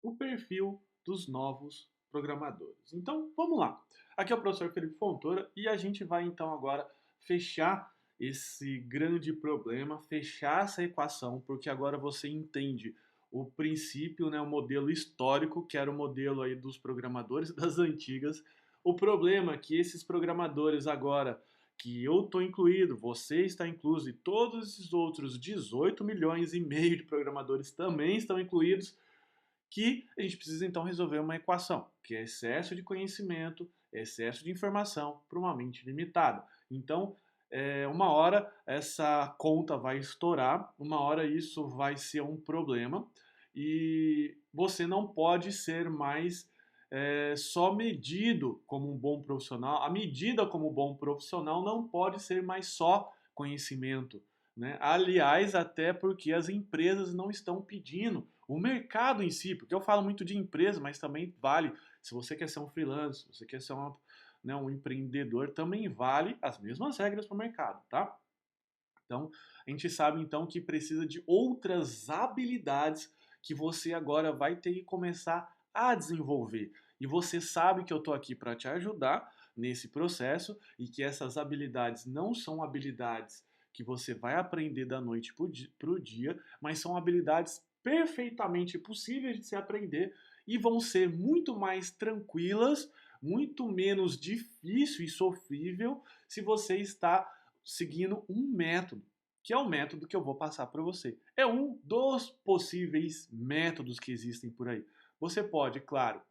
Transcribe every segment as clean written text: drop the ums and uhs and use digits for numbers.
o perfil dos novos programadores. Então, vamos lá. Aqui é o professor Felipe Fontoura e a gente vai então agora fechar esse grande problema, fechar essa equação, porque agora você entende o princípio, né, o modelo histórico, que era o modelo aí dos programadores das antigas. O problema é que esses programadores agora, que eu estou incluído, você está incluso e todos esses outros 18 milhões e meio de programadores também estão incluídos, que a gente precisa então resolver uma equação, que é excesso de conhecimento, excesso de informação para uma mente limitada. Então, uma hora essa conta vai estourar, uma hora isso vai ser um problema e você não pode ser mais só medido como um bom profissional. A medida como um bom profissional não pode ser mais só conhecimento, né? Aliás, até porque as empresas não estão pedindo, o mercado em si, porque eu falo muito de empresa, mas também vale, se você quer ser um freelancer, se você quer ser né, um empreendedor, também vale as mesmas regras para o mercado, tá? Então, a gente sabe então que precisa de outras habilidades que você agora vai ter que começar a desenvolver. E você sabe que eu estou aqui para te ajudar nesse processo e que essas habilidades não são habilidades que você vai aprender da noite para o dia, mas são habilidades perfeitamente possíveis de se aprender e vão ser muito mais tranquilas, muito menos difícil e sofrível se você está seguindo um método, que é o método que eu vou passar para você. É um dos possíveis métodos que existem por aí. Você pode, claro,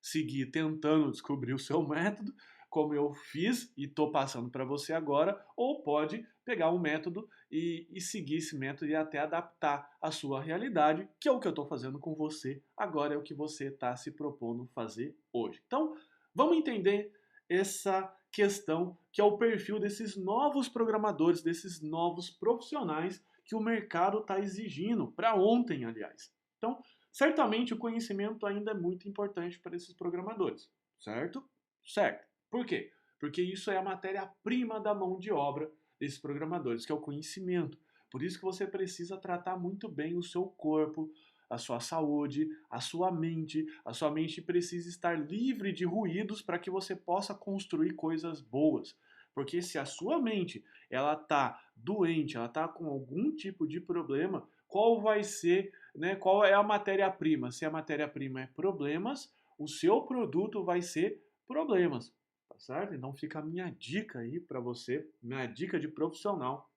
seguir tentando descobrir o seu método, como eu fiz e estou passando para você agora, ou pode pegar um método e seguir esse método e até adaptar a sua realidade, que é o que eu estou fazendo com você agora, é o que você está se propondo fazer hoje. Então, vamos entender essa questão que é o perfil desses novos programadores, desses novos profissionais que o mercado está exigindo, para ontem, aliás. Então, certamente o conhecimento ainda é muito importante para esses programadores, certo? Certo. Por quê? Porque isso é a matéria-prima da mão de obra desses programadores, que é o conhecimento. Por isso que você precisa tratar muito bem o seu corpo, a sua saúde, a sua mente. A sua mente precisa estar livre de ruídos para que você possa construir coisas boas. Porque se a sua mente ela tá doente, ela tá com algum tipo de problema, qual vai ser, né, qual é a matéria-prima? Se a matéria-prima é problemas, o seu produto vai ser problemas, tá certo? Então fica a minha dica aí para você, minha dica de profissional,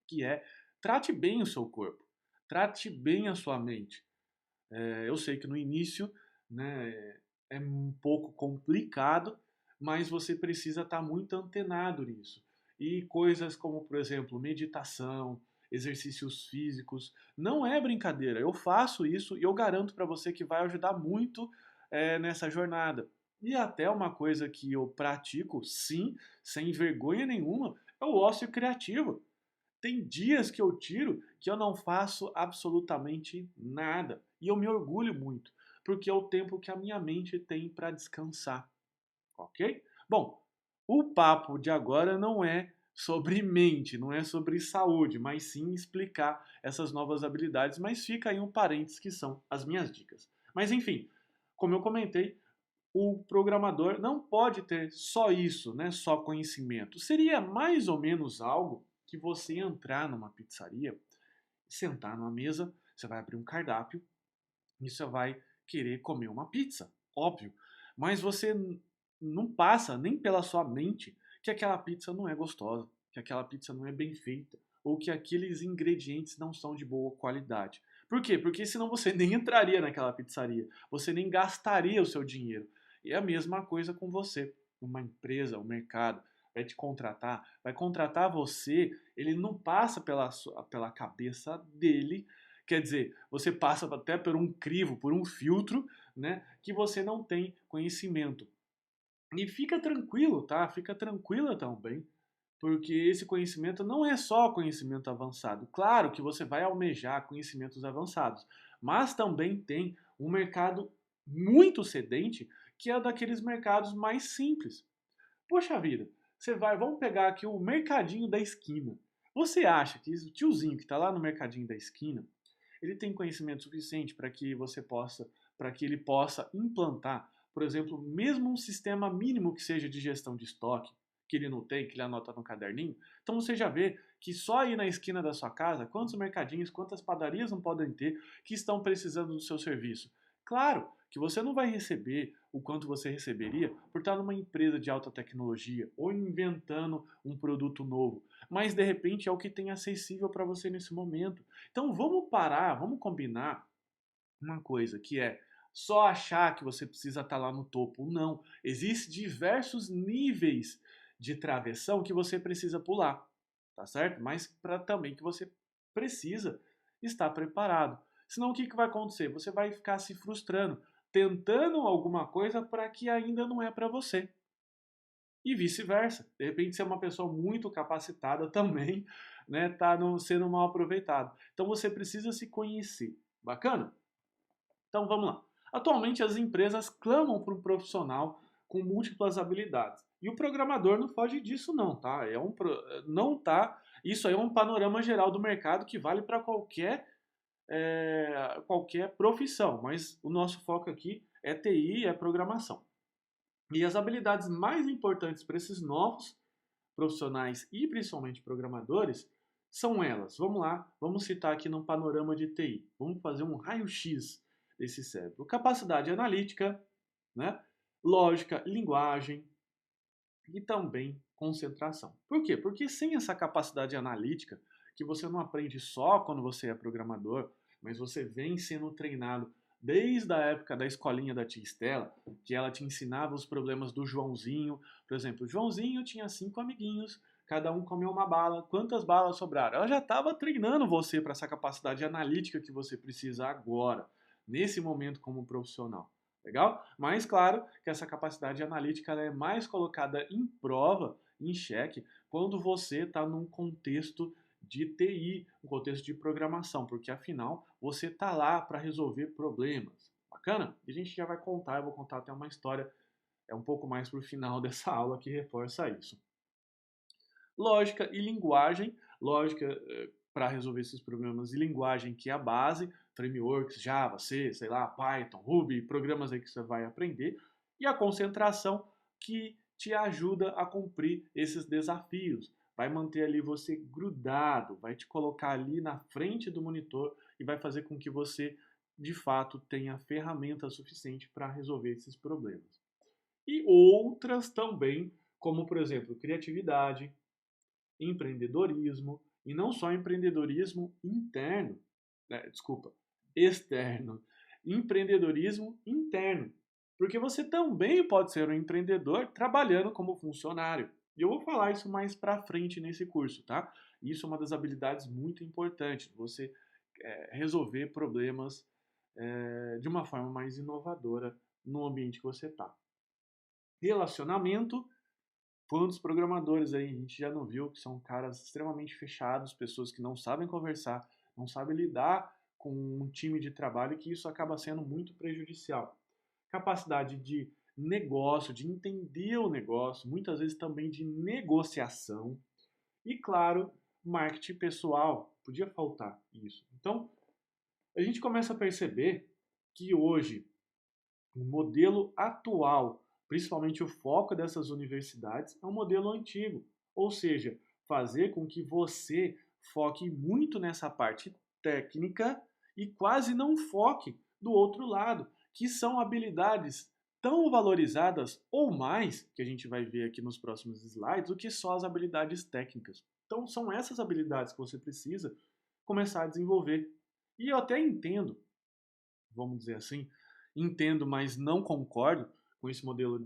que é trate bem o seu corpo, trate bem a sua mente. Eu sei que no início, né, é um pouco complicado, mas você precisa estar muito antenado nisso. E coisas como, por exemplo, meditação, exercícios físicos, não é brincadeira. Eu faço isso e eu garanto para você que vai ajudar muito nessa jornada. E até uma coisa que eu pratico, sim, sem vergonha nenhuma, é o ócio criativo. Tem dias que eu tiro que eu não faço absolutamente nada. E eu me orgulho muito, porque é o tempo que a minha mente tem para descansar, ok? Bom, o papo de agora não é sobre mente, não é sobre saúde, mas sim explicar essas novas habilidades, mas fica aí um parênteses que são as minhas dicas. Mas enfim, como eu comentei, o programador não pode ter só isso, né? Só conhecimento. Seria mais ou menos algo que você entrar numa pizzaria, sentar numa mesa, você vai abrir um cardápio e você vai querer comer uma pizza, óbvio. Mas você não passa nem pela sua mente que aquela pizza não é gostosa, que aquela pizza não é bem feita, ou que aqueles ingredientes não são de boa qualidade. Por quê? Porque senão você nem entraria naquela pizzaria, você nem gastaria o seu dinheiro. E é a mesma coisa com você. Uma empresa, um mercado vai te contratar, vai contratar você, ele não passa pela cabeça dele. Quer dizer, você passa até por um crivo, por um filtro, né, que você não tem conhecimento. E fica tranquilo, tá? Fica tranquila também, porque esse conhecimento não é só conhecimento avançado. Claro que você vai almejar conhecimentos avançados, mas também tem um mercado muito sedente, que é daqueles mercados mais simples. Poxa vida, você vai, vamos pegar aqui o mercadinho da esquina. Você acha que o tiozinho que está lá no mercadinho da esquina, ele tem conhecimento suficiente para que você possa para que ele possa implantar, por exemplo, mesmo um sistema mínimo que seja de gestão de estoque, que ele não tem, que ele anota no caderninho. Então você já vê que só aí na esquina da sua casa, quantos mercadinhos, quantas padarias não podem ter que estão precisando do seu serviço. Claro que você não vai receber o quanto você receberia por estar numa empresa de alta tecnologia ou inventando um produto novo, mas de repente é o que tem acessível para você nesse momento. Então vamos parar, vamos combinar uma coisa que é só achar que você precisa estar lá no topo. Não, existem diversos níveis de travessão que você precisa pular, tá certo? Mas para também que você precisa estar preparado. Senão o que, que vai acontecer? Você vai ficar se frustrando, tentando alguma coisa para que ainda não é para você. E vice-versa. De repente, você é uma pessoa muito capacitada também, né, tá sendo mal aproveitado. Então você precisa se conhecer. Bacana? Então vamos lá. Atualmente as empresas clamam por um profissional com múltiplas habilidades. E o programador não foge disso não, tá? Não tá. Isso aí é um panorama geral do mercado que vale para qualquer profissão, mas o nosso foco aqui é TI, é programação. E as habilidades mais importantes para esses novos profissionais e principalmente programadores são elas. Vamos lá, vamos citar aqui num panorama de TI. Vamos fazer um raio-x desse cérebro. Capacidade analítica, né? Lógica, linguagem e também concentração. Por quê? Porque sem essa capacidade analítica, que você não aprende só quando você é programador, mas você vem sendo treinado desde a época da escolinha da tia Estela, que ela te ensinava os problemas do Joãozinho. Por exemplo, o Joãozinho tinha 5 amiguinhos, cada um comeu uma bala, quantas balas sobraram? Ela já estava treinando você para essa capacidade analítica que você precisa agora, nesse momento como profissional. Legal? Mas claro que essa capacidade analítica ela é mais colocada em prova, em xeque, quando você está num contexto de TI, um contexto de programação, porque afinal você está lá para resolver problemas. Bacana? E a gente já vai contar, eu vou contar até uma história um pouco mais para o final dessa aula que reforça isso. Lógica e linguagem, lógica para resolver esses problemas e linguagem que é a base, frameworks, Java, C, sei lá, Python, Ruby, programas aí que você vai aprender, e a concentração que te ajuda a cumprir esses desafios. Vai manter ali você grudado, vai te colocar ali na frente do monitor e vai fazer com que você, de fato, tenha ferramenta suficiente para resolver esses problemas. E outras também, como por exemplo, criatividade, empreendedorismo, e não só empreendedorismo interno, desculpa, externo, empreendedorismo interno. Porque você também pode ser um empreendedor trabalhando como funcionário. E eu vou falar isso mais para frente nesse curso, tá? Isso é uma das habilidades muito importantes, você resolver problemas de uma forma mais inovadora no ambiente que você está. Relacionamento. Quantos programadores aí a gente já não viu que são caras extremamente fechados, pessoas que não sabem conversar, não sabem lidar com um time de trabalho, que isso acaba sendo muito prejudicial. Capacidade de negócio, de entender o negócio, muitas vezes também de negociação e, claro, marketing pessoal. Podia faltar isso. Então, a gente começa a perceber que hoje o modelo atual, principalmente o foco dessas universidades, é um modelo antigo. Ou seja, fazer com que você foque muito nessa parte técnica e quase não foque do outro lado, que são habilidades tão valorizadas ou mais, que a gente vai ver aqui nos próximos slides, do que só as habilidades técnicas. Então, são essas habilidades que você precisa começar a desenvolver. E eu até entendo, vamos dizer assim, entendo, mas não concordo com esse modelo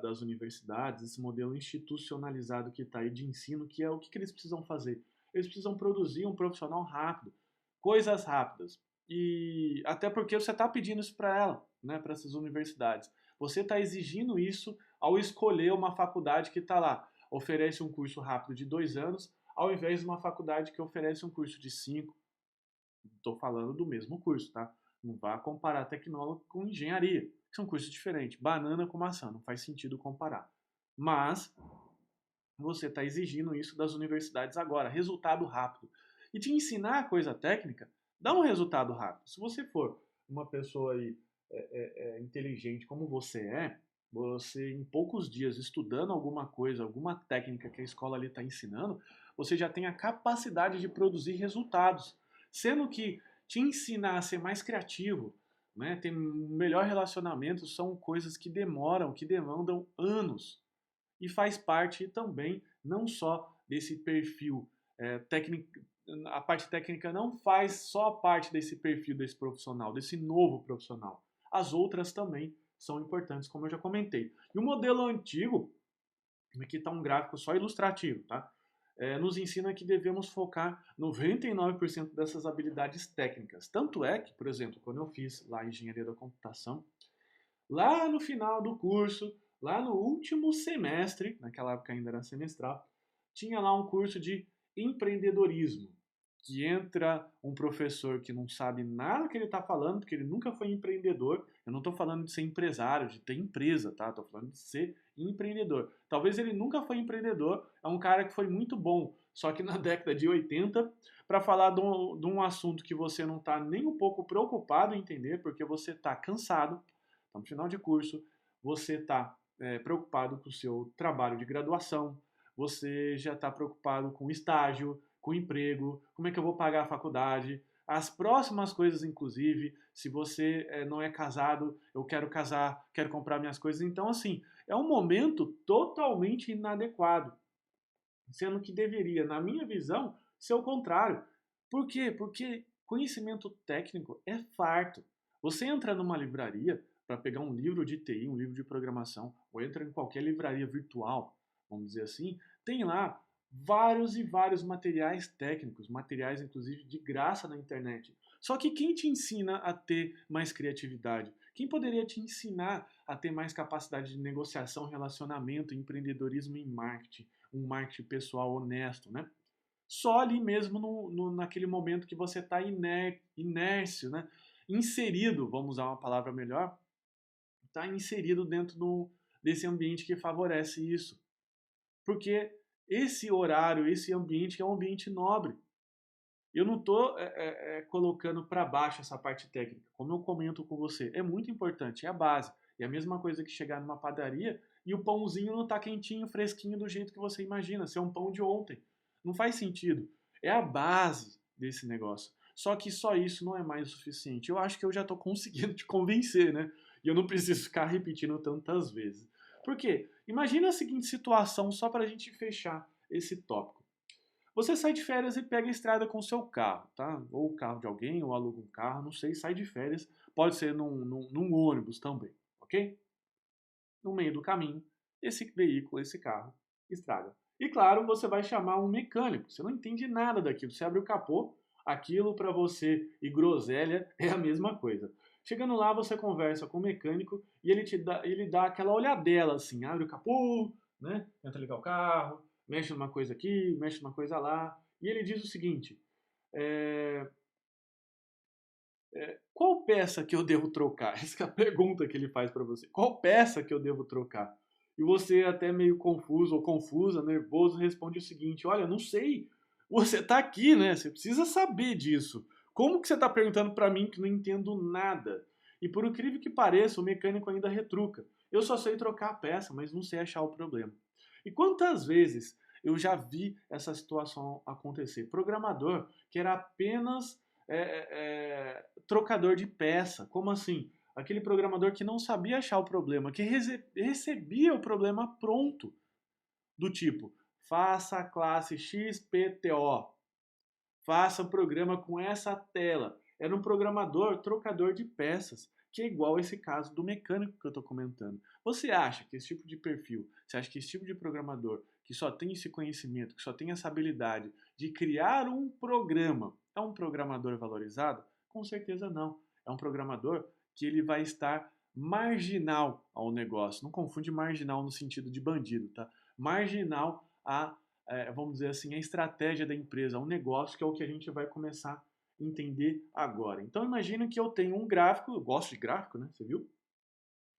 das universidades, esse modelo institucionalizado que está aí de ensino, que é o que eles precisam fazer. Eles precisam produzir um profissional rápido, coisas rápidas. E até porque você está pedindo isso para ela, né, para essas universidades. Você está exigindo isso ao escolher uma faculdade que está lá, oferece um curso rápido de 2 anos, ao invés de uma faculdade que oferece um curso de 5. Estou falando do mesmo curso, tá? Não vá comparar tecnólogo com engenharia, que são cursos diferentes. Banana com maçã, não faz sentido comparar. Mas você está exigindo isso das universidades agora, resultado rápido. E te ensinar coisa técnica dá um resultado rápido. Se você for uma pessoa aí inteligente como você em poucos dias estudando alguma coisa, alguma técnica que a escola ali está ensinando, você já tem a capacidade de produzir resultados. Sendo que te ensinar a ser mais criativo, né, ter um melhor relacionamento, são coisas que demoram, que demandam anos. E faz parte também não só desse perfil técnico, a parte técnica não faz só parte desse perfil desse profissional, desse novo profissional. As outras também são importantes, como eu já comentei. E o modelo antigo, aqui está um gráfico só ilustrativo, tá? Nos ensina que devemos focar 99% dessas habilidades técnicas. Tanto é que, por exemplo, quando eu fiz lá a engenharia da computação, lá no final do curso, lá no último semestre, naquela época ainda era semestral, tinha lá um curso de empreendedorismo, que entra um professor que não sabe nada que ele está falando, porque ele nunca foi empreendedor. Eu não estou falando de ser empresário, de ter empresa, tá? Estou falando de ser empreendedor. Talvez ele nunca foi empreendedor, é um cara que foi muito bom, só que na década de 80, para falar de um assunto que você não está nem um pouco preocupado em entender, porque você está cansado, está no final de curso, você está preocupado com o seu trabalho de graduação, você já está preocupado com estágio, com emprego, como é que eu vou pagar a faculdade, as próximas coisas, inclusive, se você não é casado, eu quero casar, quero comprar minhas coisas. Então, assim, é um momento totalmente inadequado, sendo que deveria, na minha visão, ser o contrário. Por quê? Porque conhecimento técnico é farto. Você entra numa livraria para pegar um livro de TI, um livro de programação, ou entra em qualquer livraria virtual, vamos dizer assim, tem lá vários e vários materiais técnicos, materiais inclusive de graça na internet. Só que quem te ensina a ter mais criatividade? Quem poderia te ensinar a ter mais capacidade de negociação, relacionamento, empreendedorismo e marketing? Um marketing pessoal honesto, né? Só ali mesmo naquele momento que você está inércio, né? Inserido, vamos usar uma palavra melhor, está inserido dentro desse ambiente que favorece isso. Porque esse horário, esse ambiente é um ambiente nobre. Eu não estou colocando para baixo essa parte técnica, como eu comento com você. É muito importante, é a base. É a mesma coisa que chegar numa padaria e o pãozinho não está quentinho, fresquinho do jeito que você imagina, ser um pão de ontem. Não faz sentido. É a base desse negócio. Só que só isso não é mais o suficiente. Eu acho que eu já estou conseguindo te convencer, né? E eu não preciso ficar repetindo tantas vezes. Por quê? Imagina a seguinte situação, só para a gente fechar esse tópico. Você sai de férias e pega a estrada com o seu carro, tá? Ou o carro de alguém, ou aluga um carro, não sei, sai de férias. Pode ser num ônibus também, ok? No meio do caminho, esse veículo, esse carro, estraga. E claro, você vai chamar um mecânico. Você não entende nada daquilo. Você abre o capô, aquilo para você e groselha é a mesma coisa. Chegando lá, você conversa com o mecânico e ele dá aquela olhadela assim, abre o capô, né? Tenta ligar o carro, mexe numa coisa aqui, mexe numa coisa lá. E ele diz o seguinte: é, qual peça que eu devo trocar? Essa é a pergunta que ele faz para você. Qual peça que eu devo trocar? E você, até meio confuso ou confusa, nervoso, responde o seguinte: olha, não sei. Você está aqui, né? Você precisa saber disso. Como que você está perguntando para mim que não entendo nada? E por incrível que pareça, o mecânico ainda retruca. Eu só sei trocar a peça, mas não sei achar o problema. E quantas vezes eu já vi essa situação acontecer? Programador que era apenas trocador de peça. Como assim? Aquele programador que não sabia achar o problema, que recebia o problema pronto, do tipo, faça a classe XPTO, faça o programa com essa tela. Era um programador trocador de peças, que é igual esse caso do mecânico que eu estou comentando. Você acha que esse tipo de perfil, você acha que esse tipo de programador que só tem esse conhecimento, que só tem essa habilidade de criar um programa, é um programador valorizado? Com certeza não. É um programador que ele vai estar marginal ao negócio. Não confunde marginal no sentido de bandido, tá? Marginal a vamos dizer assim, a estratégia da empresa, um negócio, que é o que a gente vai começar a entender agora. Então imagina que eu tenho um gráfico, eu gosto de gráfico, né? Você viu?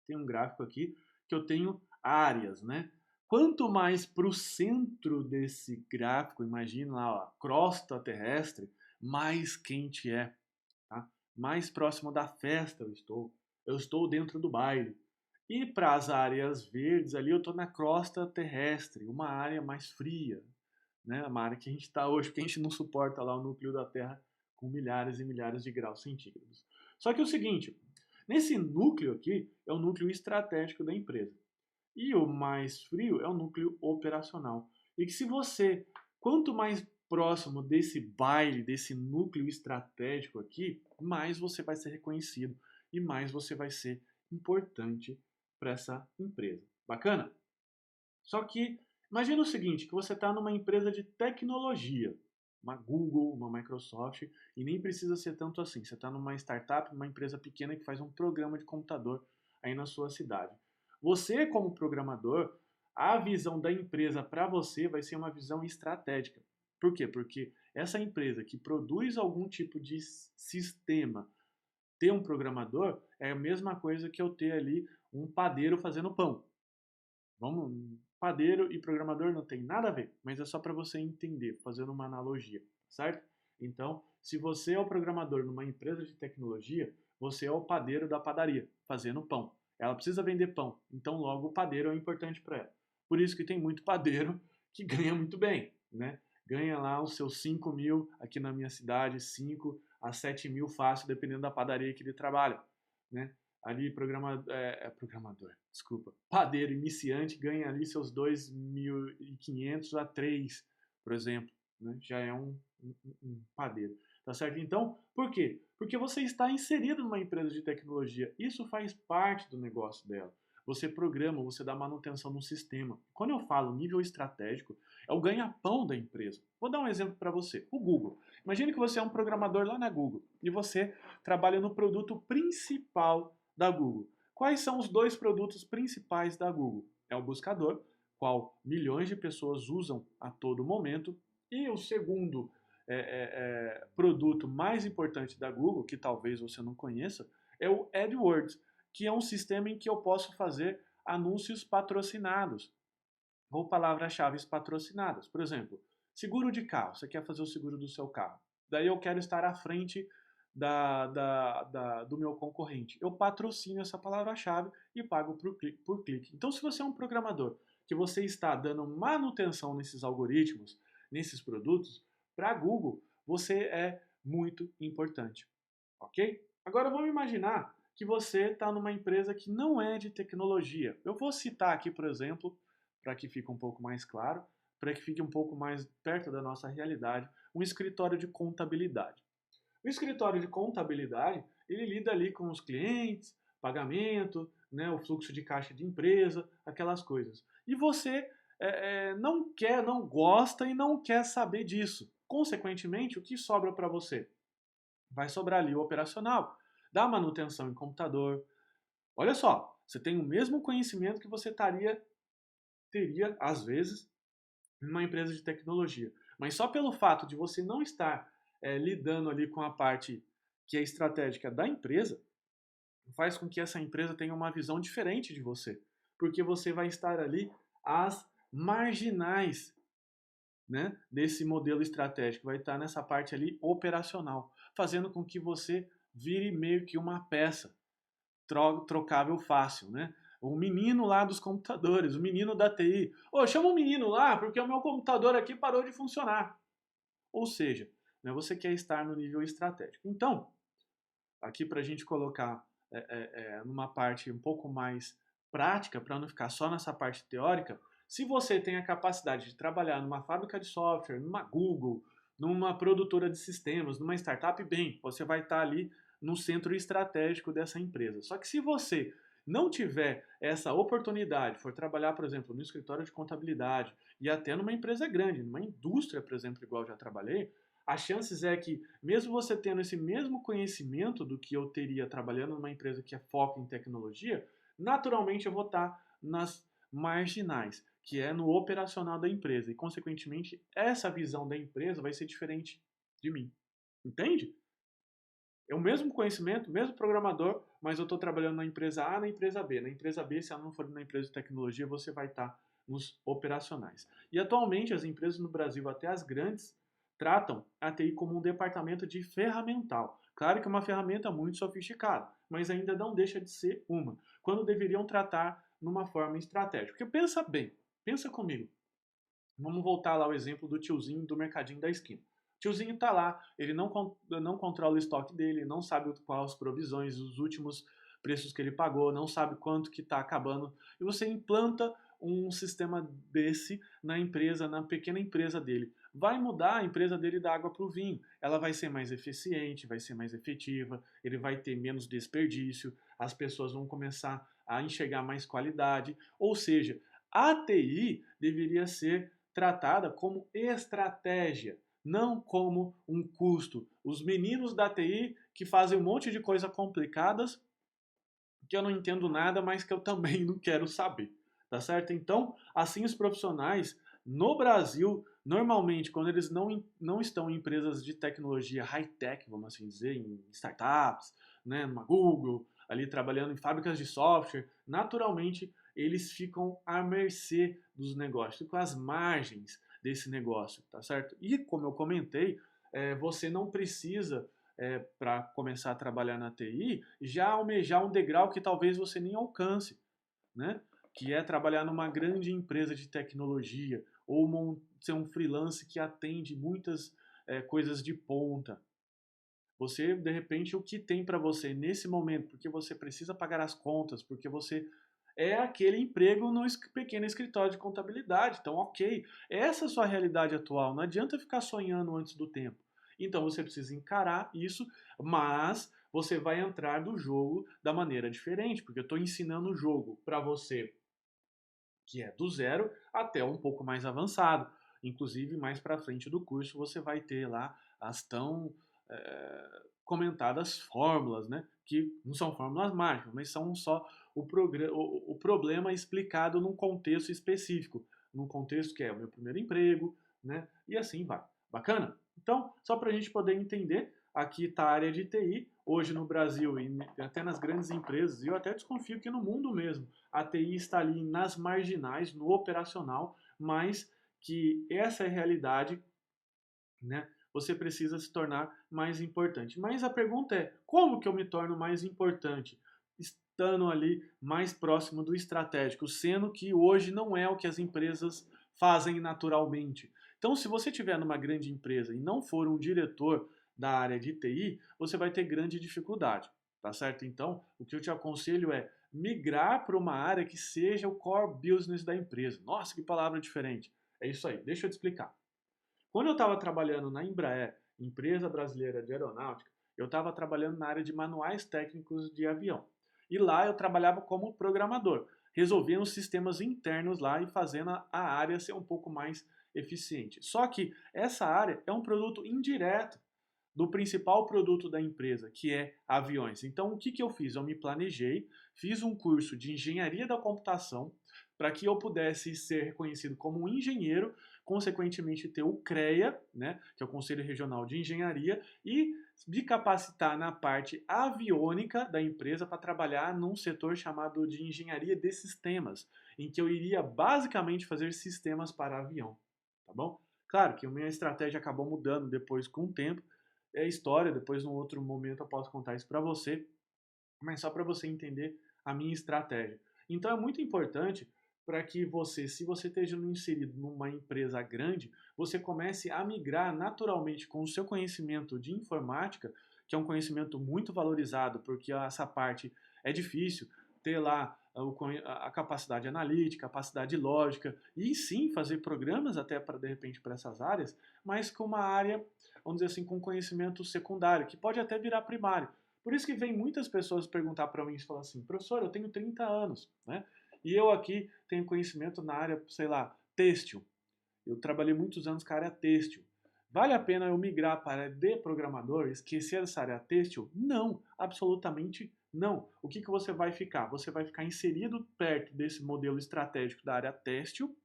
Tem um gráfico aqui que eu tenho áreas, né? Quanto mais para o centro desse gráfico, imagina lá, ó, a crosta terrestre, mais quente é, tá? Mais próximo da festa eu estou. eu estou dentro do baile. E para as áreas verdes ali, eu estou na crosta terrestre, uma área mais fria, né? Uma área que a gente está hoje, porque a gente não suporta lá o núcleo da Terra com milhares e milhares de graus centígrados. Só que é o seguinte, nesse núcleo aqui é o núcleo estratégico da empresa. E o mais frio é o núcleo operacional. E que se você, quanto mais próximo desse baile, desse núcleo estratégico aqui, mais você vai ser reconhecido e mais você vai ser importante para essa empresa. Bacana? Só que imagina o seguinte, que você está numa empresa de tecnologia, uma Google, uma Microsoft, e nem precisa ser tanto assim. Você está numa startup, numa empresa pequena que faz um programa de computador aí na sua cidade. Você, como programador, a visão da empresa para você vai ser uma visão estratégica. Por quê? Porque essa empresa que produz algum tipo de sistema, ter um programador, é a mesma coisa que eu ter ali um padeiro fazendo pão. Vamos, padeiro e programador não tem nada a ver, mas é só para você entender, fazendo uma analogia, certo? Então, se você é o programador numa empresa de tecnologia, você é o padeiro da padaria, fazendo pão. Ela precisa vender pão, então logo o padeiro é importante para ela. Por isso que tem muito padeiro que ganha muito bem, né? Ganha lá os seus 5 mil, aqui na minha cidade, 5 a 7 mil fácil, dependendo da padaria que ele trabalha, né? Ali programador, desculpa, padeiro iniciante ganha ali seus 2.500 a 3, por exemplo, né? Já é um padeiro, tá certo? Então, por quê? Porque você está inserido numa empresa de tecnologia, isso faz parte do negócio dela. Você programa, você dá manutenção no sistema. Quando eu falo nível estratégico, é o ganha-pão da empresa. Vou dar um exemplo para você. O Google. Imagine que você é um programador lá na Google e você trabalha no produto principal da Google. Quais são os dois produtos principais da Google? É o buscador, qual milhões de pessoas usam a todo momento, e o segundo produto mais importante da Google, que talvez você não conheça, é o AdWords, que é um sistema em que eu posso fazer anúncios patrocinados ou palavras-chave patrocinadas. Por exemplo, seguro de carro, você quer fazer o seguro do seu carro. Daí eu quero estar à frente do meu concorrente. Eu patrocino essa palavra-chave e pago por clique. Então, se você é um programador que você está dando manutenção nesses algoritmos, nesses produtos, para a Google, você é muito importante. Ok? Agora vamos imaginar que você está numa empresa que não é de tecnologia. Eu vou citar aqui, por exemplo, para que fique um pouco mais claro, para que fique um pouco mais perto da nossa realidade, um escritório de contabilidade. O escritório de contabilidade, ele lida ali com os clientes, pagamento, né, o fluxo de caixa de empresa, aquelas coisas. E você não quer, não gosta e não quer saber disso. Consequentemente, o que sobra para você? Vai sobrar ali o operacional, da manutenção em computador. Olha só, você tem o mesmo conhecimento que você teria, às vezes, numa empresa de tecnologia. Mas só pelo fato de você não estar lidando ali com a parte que é estratégica da empresa, faz com que essa empresa tenha uma visão diferente de você. Porque você vai estar ali às marginais, né, desse modelo estratégico, vai estar nessa parte ali operacional, fazendo com que você vire meio que uma peça trocável fácil, né? O menino lá dos computadores, o menino da TI. Ô, chama o menino lá porque o meu computador aqui parou de funcionar. Ou seja, né, você quer estar no nível estratégico. Então, aqui para a gente colocar numa parte um pouco mais prática, para não ficar só nessa parte teórica, se você tem a capacidade de trabalhar numa fábrica de software, numa Google, numa produtora de sistemas, numa startup, bem, você vai estar ali no centro estratégico dessa empresa. Só que se você não tiver essa oportunidade, for trabalhar, por exemplo, no escritório de contabilidade e até numa empresa grande, numa indústria, por exemplo, igual eu já trabalhei, as chances é que, mesmo você tendo esse mesmo conhecimento do que eu teria trabalhando numa empresa que é foco em tecnologia, naturalmente eu vou estar nas marginais, que é no operacional da empresa. E, consequentemente, essa visão da empresa vai ser diferente de mim. Entende? É o mesmo conhecimento, o mesmo programador, mas eu estou trabalhando na empresa A, na empresa B. Na empresa B, se ela não for na empresa de tecnologia, você vai estar nos operacionais. E atualmente as empresas no Brasil, até as grandes, tratam a TI como um departamento de ferramental. Claro que é uma ferramenta muito sofisticada, mas ainda não deixa de ser uma, quando deveriam tratar numa forma estratégica. Porque pensa bem, pensa comigo. Vamos voltar lá ao exemplo do tiozinho do mercadinho da esquina. O tiozinho está lá, ele não controla o estoque dele, não sabe quais as provisões, os últimos preços que ele pagou, não sabe quanto que está acabando. E você implanta um sistema desse na empresa, na pequena empresa dele. Vai mudar a empresa dele da água para o vinho. Ela vai ser mais eficiente, vai ser mais efetiva, ele vai ter menos desperdício, as pessoas vão começar a enxergar mais qualidade. Ou seja, a TI deveria ser tratada como estratégia, não como um custo. Os meninos da TI que fazem um monte de coisas complicadas que eu não entendo nada, mas que eu também não quero saber, tá certo? Então, assim os profissionais no Brasil, normalmente, quando eles não estão em empresas de tecnologia high-tech, vamos assim dizer, em startups, né, numa Google, ali trabalhando em fábricas de software, naturalmente eles ficam à mercê dos negócios, ficam às margens desse negócio, tá certo? E como eu comentei, você não precisa, para começar a trabalhar na TI, já almejar um degrau que talvez você nem alcance, né? Que é trabalhar numa grande empresa de tecnologia ou ser um freelance que atende muitas coisas de ponta. Você, de repente, o que tem para você nesse momento, porque você precisa pagar as contas, porque você é aquele emprego no pequeno escritório de contabilidade. Então, ok, essa é a sua realidade atual. Não adianta ficar sonhando antes do tempo. Então, você precisa encarar isso, mas você vai entrar do jogo da maneira diferente, porque eu estou ensinando o jogo para você que é do zero até um pouco mais avançado. Inclusive, mais para frente do curso, você vai ter lá as tão comentadas fórmulas, né? Que não são fórmulas mágicas, mas são só o problema explicado num contexto específico, num contexto que é o meu primeiro emprego, né? E assim vai. Bacana? Então, só para a gente poder entender, aqui está a área de TI, hoje no Brasil e até nas grandes empresas, e eu até desconfio que no mundo mesmo, a TI está ali nas marginais, no operacional, mas que essa é a realidade, né? Você precisa se tornar mais importante. Mas a pergunta é, como que eu me torno mais importante? Estando ali mais próximo do estratégico, sendo que hoje não é o que as empresas fazem naturalmente. Então, se você estiver numa grande empresa e não for um diretor da área de TI, você vai ter grande dificuldade, tá certo? Então, o que eu te aconselho é migrar para uma área que seja o core business da empresa. Nossa, que palavra diferente. É isso aí, deixa eu te explicar. Quando eu estava trabalhando na Embraer, empresa brasileira de aeronáutica, eu estava trabalhando na área de manuais técnicos de avião. E lá eu trabalhava como programador, resolvendo os sistemas internos lá e fazendo a área ser um pouco mais eficiente. Só que essa área é um produto indireto do principal produto da empresa, que é aviões. Então, o que, que eu fiz? Eu me planejei, fiz um curso de engenharia da computação para que eu pudesse ser reconhecido como um engenheiro, consequentemente ter o CREA, né, que é o Conselho Regional de Engenharia, e me capacitar na parte aviônica da empresa para trabalhar num setor chamado de engenharia de sistemas, em que eu iria basicamente fazer sistemas para avião, tá bom? Claro que a minha estratégia acabou mudando depois com o tempo, é história, depois num outro momento eu posso contar isso para você, mas só para você entender a minha estratégia. Então é muito importante para que você, se você esteja inserido numa empresa grande, você comece a migrar naturalmente com o seu conhecimento de informática, que é um conhecimento muito valorizado, porque essa parte é difícil, ter lá a capacidade analítica, capacidade lógica, e sim fazer programas até para de repente para essas áreas, mas com uma área, vamos dizer assim, com conhecimento secundário, que pode até virar primário. Por isso que vem muitas pessoas perguntar para mim e falar assim, professor, eu tenho 30 anos, né? E eu aqui tenho conhecimento na área, sei lá, têxtil. Eu trabalhei muitos anos com a área têxtil. Vale a pena eu migrar para a área de programador, esquecer essa área têxtil? Não, absolutamente não. O que, que você vai ficar? Você vai ficar inserido perto desse modelo estratégico da área têxtil,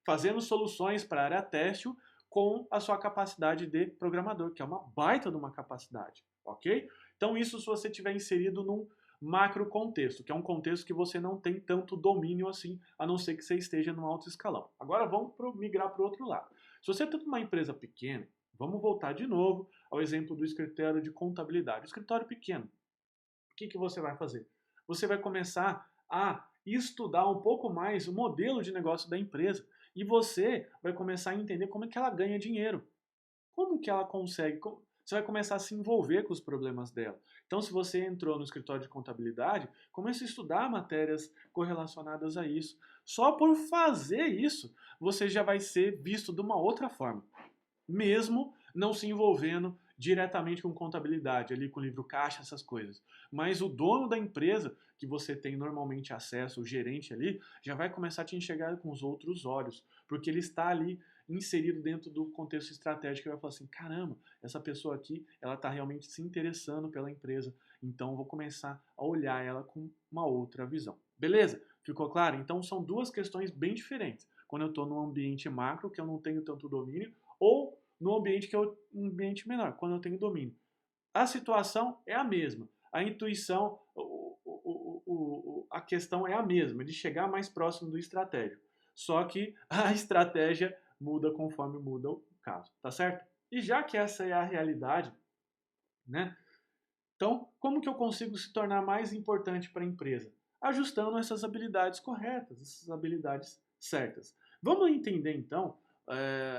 fazendo soluções para a área têxtil com a sua capacidade de programador, que é uma baita de uma capacidade, ok? Então isso se você tiver inserido num macro contexto, que é um contexto que você não tem tanto domínio assim, a não ser que você esteja no alto escalão. Agora vamos migrar para o outro lado. Se você tem uma empresa pequena, vamos voltar de novo ao exemplo do escritório de contabilidade. O escritório pequeno, o que você vai fazer? Você vai começar a estudar um pouco mais o modelo de negócio da empresa e você vai começar a entender como é que ela ganha dinheiro. Como que ela consegue? Você vai começar a se envolver com os problemas dela. Então, se você entrou no escritório de contabilidade, comece a estudar matérias correlacionadas a isso. Só por fazer isso, você já vai ser visto de uma outra forma, mesmo não se envolvendo diretamente com contabilidade, ali com livro caixa, essas coisas. Mas o dono da empresa, que você tem normalmente acesso, o gerente ali, já vai começar a te enxergar com os outros olhos, porque ele está ali inserido dentro do contexto estratégico e vai falar assim, caramba, essa pessoa aqui, ela está realmente se interessando pela empresa, então eu vou começar a olhar ela com uma outra visão. Beleza? Ficou claro? Então são duas questões bem diferentes. Quando eu estou num ambiente macro, que eu não tenho tanto domínio, ou no ambiente que é um ambiente menor, quando eu tenho domínio. A situação é a mesma. A intuição, a questão é a mesma, de chegar mais próximo do estratégico. Só que a estratégia muda conforme muda o caso, tá certo? E já que essa é a realidade, né? Então, como que eu consigo se tornar mais importante para a empresa? Ajustando essas habilidades corretas, essas habilidades certas. Vamos entender então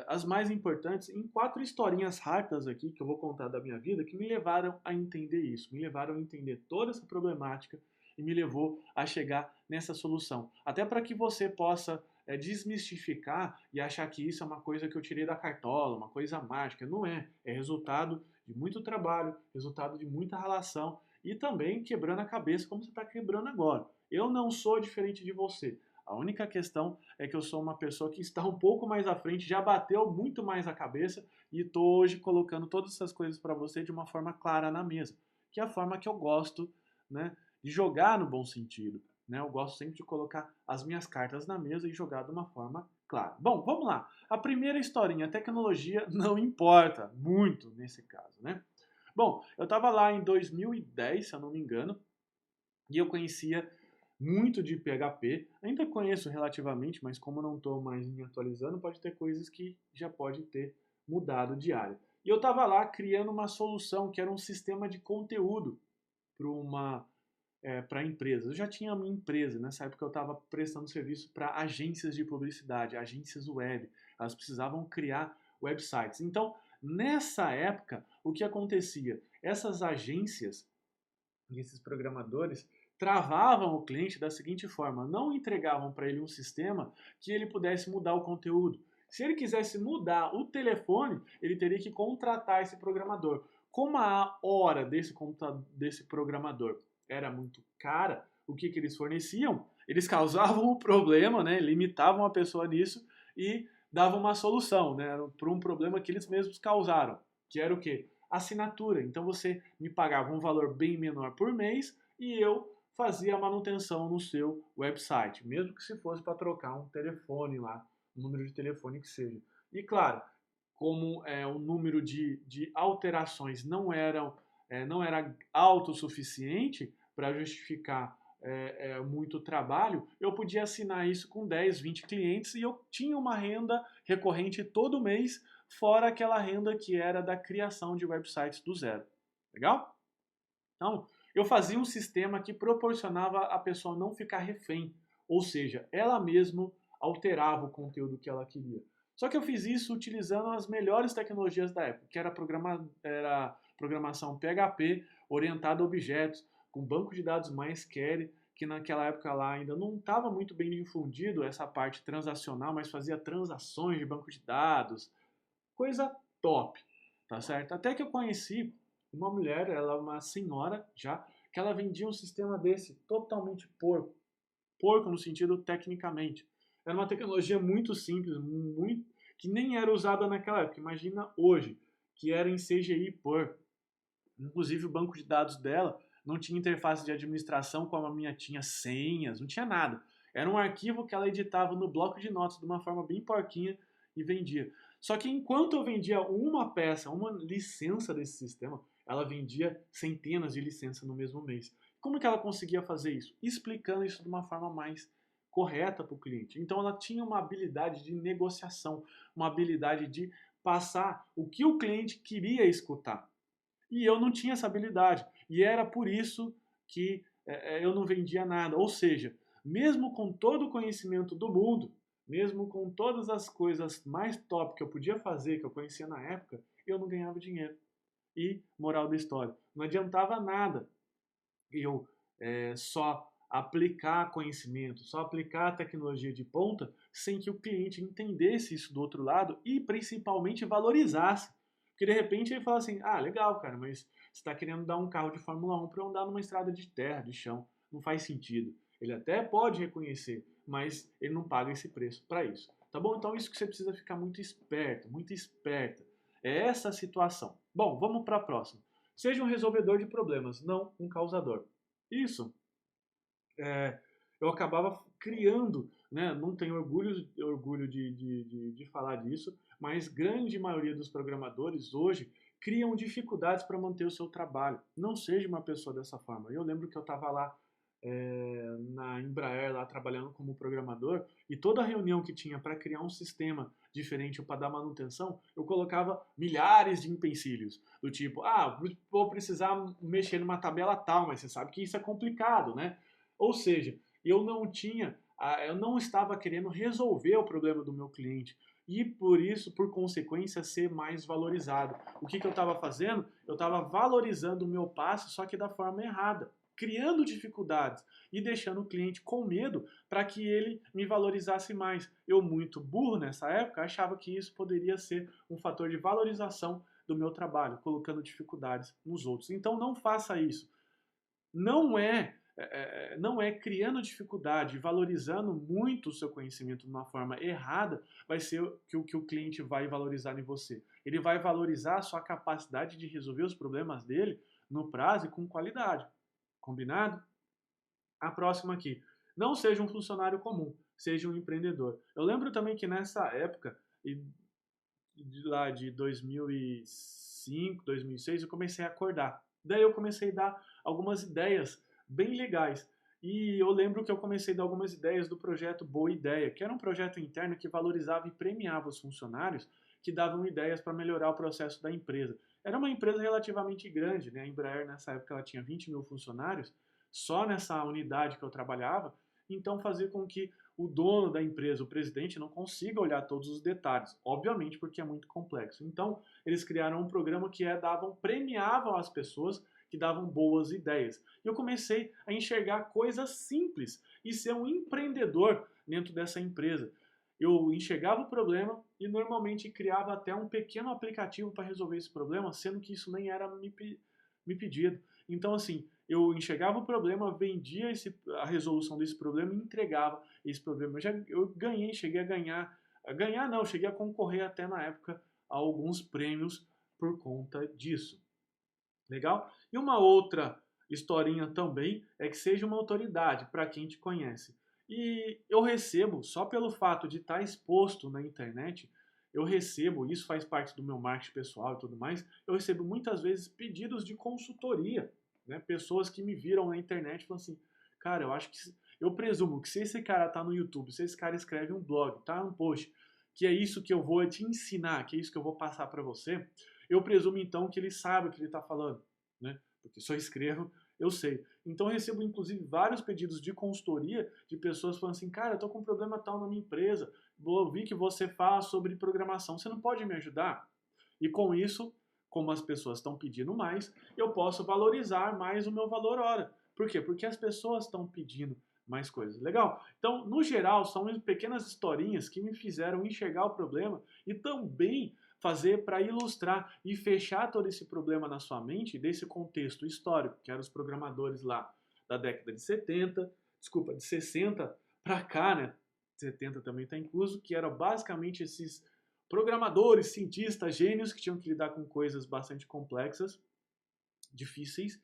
as mais importantes em 4 historinhas rápidas aqui que eu vou contar da minha vida que me levaram a entender isso, me levaram a entender toda essa problemática e me levou a chegar nessa solução. Até para que você possa desmistificar e achar que isso é uma coisa que eu tirei da cartola, uma coisa mágica. Não é. É resultado de muito trabalho, resultado de muita relação e também quebrando a cabeça como você está quebrando agora. Eu não sou diferente de você. A única questão é que eu sou uma pessoa que está um pouco mais à frente, já bateu muito mais a cabeça e estou hoje colocando todas essas coisas para você de uma forma clara na mesa, que é a forma que eu gosto, né, de jogar no bom sentido. Né? Eu gosto sempre de colocar as minhas cartas na mesa e jogar de uma forma clara. Bom, vamos lá. A primeira historinha, a tecnologia não importa muito nesse caso, né? Bom, eu estava lá em 2010, se eu não me engano, e eu conhecia muito de PHP. Ainda conheço relativamente, mas como não estou mais me atualizando, pode ter coisas que já pode ter mudado de área. E eu estava lá criando uma solução que era um sistema de conteúdo para empresas. Eu já tinha a minha empresa, nessa época eu estava prestando serviço para agências de publicidade, agências web. Elas precisavam criar websites. Então, nessa época, o que acontecia? Essas agências e esses programadores travavam o cliente da seguinte forma: não entregavam para ele um sistema que ele pudesse mudar o conteúdo. Se ele quisesse mudar o telefone, ele teria que contratar esse programador. Como a hora desse programador era muito cara, o que eles forneciam? Eles causavam um problema, né? Limitavam a pessoa nisso e davam uma solução, né? Para um problema que eles mesmos causaram, que era o quê? Assinatura. Então você me pagava um valor bem menor por mês e eu fazia a manutenção no seu website, mesmo que se fosse para trocar um telefone lá, um número de telefone que seja. E claro, como o número de alterações não era autossuficiente para justificar muito trabalho, eu podia assinar isso com 10, 20 clientes e eu tinha uma renda recorrente todo mês, fora aquela renda que era da criação de websites do zero. Legal? Então, eu fazia um sistema que proporcionava a pessoa não ficar refém, ou seja, ela mesma alterava o conteúdo que ela queria. Só que eu fiz isso utilizando as melhores tecnologias da época, que era programação PHP orientada a objetos, com banco de dados MySQL, que naquela época lá ainda não estava muito bem difundido essa parte transacional, mas fazia transações de banco de dados, coisa top, tá certo? Até que eu conheci uma mulher, ela é uma senhora já, que ela vendia um sistema desse totalmente porco. Porco no sentido tecnicamente. Era uma tecnologia muito simples, muito, que nem era usada naquela época. Imagina hoje, que era em CGI por. Inclusive o banco de dados dela não tinha interface de administração como a minha tinha senhas, não tinha nada. Era um arquivo que ela editava no bloco de notas de uma forma bem porquinha e vendia. Só que enquanto eu vendia uma peça, uma licença desse sistema, ela vendia centenas de licenças no mesmo mês. Como que ela conseguia fazer isso? Explicando isso de uma forma mais correta para o cliente. Então ela tinha uma habilidade de negociação, uma habilidade de passar o que o cliente queria escutar. E eu não tinha essa habilidade. E era por isso que eu não vendia nada. Ou seja, mesmo com todo o conhecimento do mundo, mesmo com todas as coisas mais top que eu podia fazer, que eu conhecia na época, eu não ganhava dinheiro. E, moral da história, não adiantava nada eu só aplicar conhecimento, só aplicar tecnologia de ponta, sem que o cliente entendesse isso do outro lado e principalmente valorizasse. Porque de repente ele fala assim, ah, legal, cara, mas você está querendo dar um carro de Fórmula 1 para eu andar numa estrada de terra, de chão. Não faz sentido. Ele até pode reconhecer, mas ele não paga esse preço para isso. Tá bom? Então isso que você precisa ficar muito esperto, muito esperta. É essa a situação. Bom, vamos para a próxima. Seja um resolvedor de problemas, não um causador. Isso eu acabava criando, né? Não tenho orgulho de falar disso, mas grande maioria dos programadores hoje criam dificuldades para manter o seu trabalho. Não seja uma pessoa dessa forma. Eu lembro que eu estava lá na Embraer, lá trabalhando como programador, e toda reunião que tinha para criar um sistema diferente ou para dar manutenção, eu colocava milhares de empecilhos, do tipo, ah, vou precisar mexer numa tabela tal, mas você sabe que isso é complicado, né? Ou seja, eu não estava querendo resolver o problema do meu cliente e por isso, por consequência, ser mais valorizado. O que eu estava fazendo? Eu estava valorizando o meu passo, só que da forma errada, criando dificuldades e deixando o cliente com medo para que ele me valorizasse mais. Eu, muito burro nessa época, achava que isso poderia ser um fator de valorização do meu trabalho, colocando dificuldades nos outros. Então não faça isso. Não é criando dificuldade, valorizando muito o seu conhecimento de uma forma errada, vai ser o que o cliente vai valorizar em você. Ele vai valorizar a sua capacidade de resolver os problemas dele no prazo e com qualidade. Combinado? A próxima aqui. Não seja um funcionário comum, seja um empreendedor. Eu lembro também que nessa época, lá de 2005, 2006, eu comecei a acordar. Daí eu comecei a dar algumas ideias bem legais. E eu lembro que eu comecei a dar algumas ideias do projeto Boa Ideia, que era um projeto interno que valorizava e premiava os funcionários que davam ideias para melhorar o processo da empresa. Era uma empresa relativamente grande, né? A Embraer nessa época ela tinha 20 mil funcionários, só nessa unidade que eu trabalhava, então fazia com que o dono da empresa, o presidente, não consiga olhar todos os detalhes, obviamente porque é muito complexo. Então, eles criaram um programa que premiavam as pessoas que davam boas ideias. E eu comecei a enxergar coisas simples e ser um empreendedor dentro dessa empresa. Eu enxergava o problema e normalmente criava até um pequeno aplicativo para resolver esse problema, sendo que isso nem era me pedido. Então, assim, eu enxergava o problema, vendia a resolução desse problema e entregava esse problema. Eu ganhei, cheguei cheguei a concorrer até na época a alguns prêmios por conta disso. Legal? E uma outra historinha também é que seja uma autoridade para quem te conhece. E eu recebo, só pelo fato de estar exposto na internet, eu recebo, isso faz parte do meu marketing pessoal e tudo mais, eu recebo muitas vezes pedidos de consultoria, né? Pessoas que me viram na internet falam assim, cara, eu presumo que se esse cara tá no YouTube, se esse cara escreve um blog, tá um post, que é isso que eu vou te ensinar, que é isso que eu vou passar para você, eu presumo então que ele sabe o que ele está falando, né? Porque se eu escrevo, eu sei. Então eu recebo inclusive vários pedidos de consultoria de pessoas falando assim, cara, eu tô com um problema tal na minha empresa, vi que você fala sobre programação, você não pode me ajudar? E com isso, como as pessoas estão pedindo mais, eu posso valorizar mais o meu valor hora. Por quê? Porque as pessoas estão pedindo mais coisas. Legal? Então, no geral, são pequenas historinhas que me fizeram enxergar o problema e também fazer para ilustrar e fechar todo esse problema na sua mente desse contexto histórico, que eram os programadores lá da década de 70, desculpa, de 60 para cá, né? 70 também está incluso, que eram basicamente esses programadores, cientistas, gênios que tinham que lidar com coisas bastante complexas, difíceis,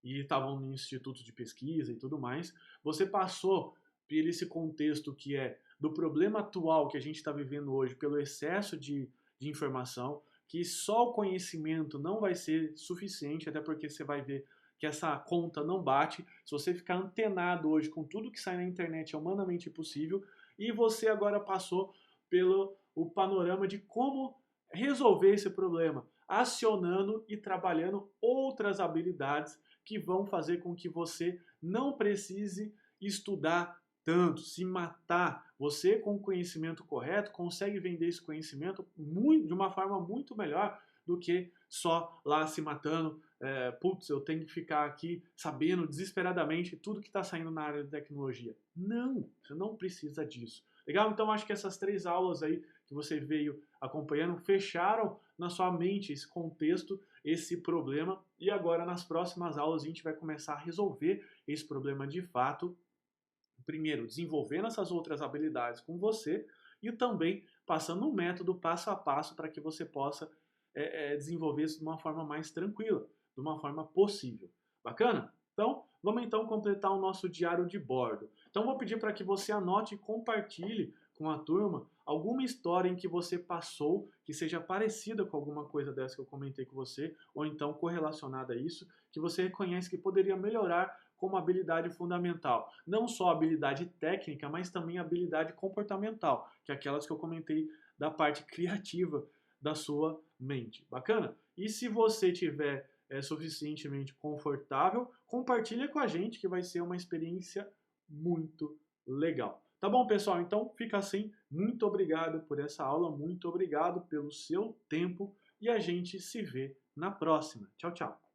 e estavam em institutos de pesquisa e tudo mais. Você passou por esse contexto que é do problema atual que a gente está vivendo hoje, pelo excesso de informação, que só o conhecimento não vai ser suficiente, até porque você vai ver que essa conta não bate. Se você ficar antenado hoje com tudo que sai na internet é humanamente impossível, e você agora passou pelo o panorama de como resolver esse problema, acionando e trabalhando outras habilidades que vão fazer com que você não precise estudar tanto, se matar. Você, com o conhecimento correto, consegue vender esse conhecimento de uma forma muito melhor do que só lá se matando. Putz, eu tenho que ficar aqui sabendo desesperadamente tudo que está saindo na área de tecnologia. Não, você não precisa disso. Legal? Então acho que essas 3 aulas aí que você veio acompanhando fecharam na sua mente esse contexto, esse problema, e agora nas próximas aulas a gente vai começar a resolver esse problema de fato. Primeiro, desenvolvendo essas outras habilidades com você e também passando um método passo a passo para que você possa desenvolver isso de uma forma mais tranquila, de uma forma possível. Bacana? Então, vamos então completar o nosso diário de bordo. Então, vou pedir para que você anote e compartilhe com a turma alguma história em que você passou que seja parecida com alguma coisa dessa que eu comentei com você, ou então correlacionada a isso, que você reconhece que poderia melhorar como habilidade fundamental. Não só habilidade técnica, mas também habilidade comportamental, que é aquelas que eu comentei da parte criativa da sua mente. Bacana? E se você tiver suficientemente confortável, compartilha com a gente que vai ser uma experiência muito legal. Tá bom, pessoal? Então fica assim. Muito obrigado por essa aula, muito obrigado pelo seu tempo e a gente se vê na próxima. Tchau, tchau.